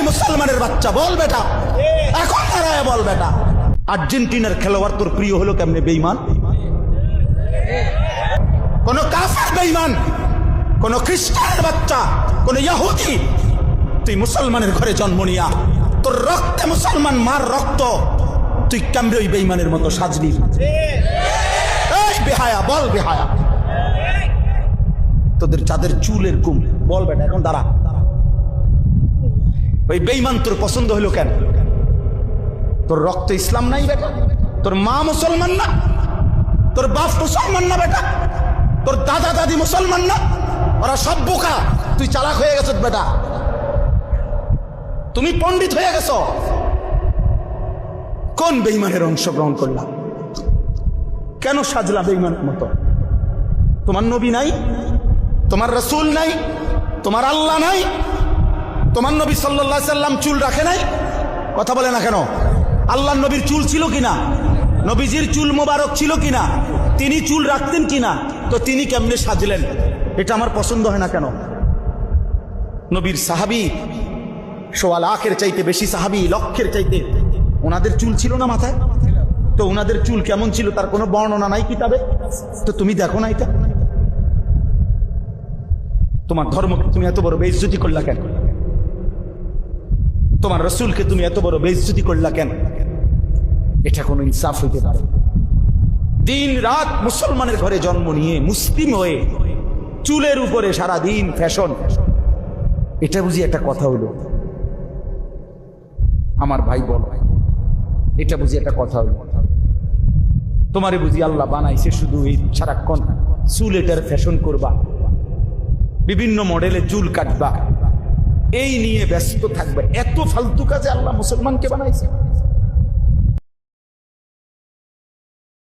মুসলমানের বাচ্চা বল বেটা, এখন দাঁড়ায় বল বেটা, আর্জেন্টিনার খেলোয়াড় তোর প্রিয় হলো কেমনে? বেঈমান, কোন কাফের বেঈমান, কোন খ্রিস্টানের বাচ্চা, কোন ইহুদি, তুই মুসলমানের ঘরে জন্ম নিয়া তোর রক্তে মুসলমান মার রক্ত, তুই কেমনে ওই বেঈমানের মতো সাজবি? এই বেহায়া বল, বেহায়া তোদের যাদের চুলের কুম, বল বেটা এখন দাঁড়া, ওই বেঈমান তোর পছন্দ হলো কেন? তোর রক্ত ইসলাম নাই বেটা, তোর মা মুসলমান না, তোর বাপ মুসলমান না বেটা, তোর দাদা দাদি মুসলমান না, ওরা সব বোকা, তুই চালাক হয়ে গেছ বেটা, তুমি পণ্ডিত হয়ে গেছ। কোন বেঈমানের অংশগ্রহণ করলাম? কেন সাজলা বেঈমানের মতো? তোমার নবী নাই, তোমার রাসূল নাই, তোমার আল্লাহ নাই, তোমার নবী সাল্লাল্লাহু আলাইহি সাল্লাম চুল রাখে নাই? কথা বলে না কেন? আল্লাহর নবীর চুল ছিল কিনা? নবীজির চুল মোবারক ছিল কিনা? তিনি চুল রাখতেন কিনা? তো তিনি কেমনে সাজলেন? এটা আমার পছন্দ হয় না কেন? নবীর সাহাবী সোয়া লাখের চাইতে বেশি সাহাবী, লক্ষের চাইতে, ওনাদের চুল ছিল না মাথায়? তো ওনাদের চুল কেমন ছিল তার কোনো বর্ণনা নাই কিতাবে? তো তুমি দেখো না এটা? তোমার ধর্মকে তুমি এত বড় বেইজ্জতি করলা কেন? তোমার রাসূলকে তুমি এত বড় বেইজ্জতি করলা কেন? এটা কোনো ইনসাফ হইতে পারে? দিন রাত মুসলমানের ঘরে জন্ম নিয়ে মুসলিম হয়ে চুলের উপরে সারা দিন ফ্যাশন, এটা বুঝি একটা কথা হলো? আমার ভাই বল, এটা বুঝি একটা কথা হলো? তোমারে বুঝি আল্লাহ বানাইছে শুধু এই সারাক্ষণ চুল এটার ফ্যাশন করবা, বিভিন্ন মডেলে চুল কাটবা, এই নিয়ে ব্যস্ত থাকবে? এত ফালতু কাজে আল্লাহ মুসলমানকে বানাইছে?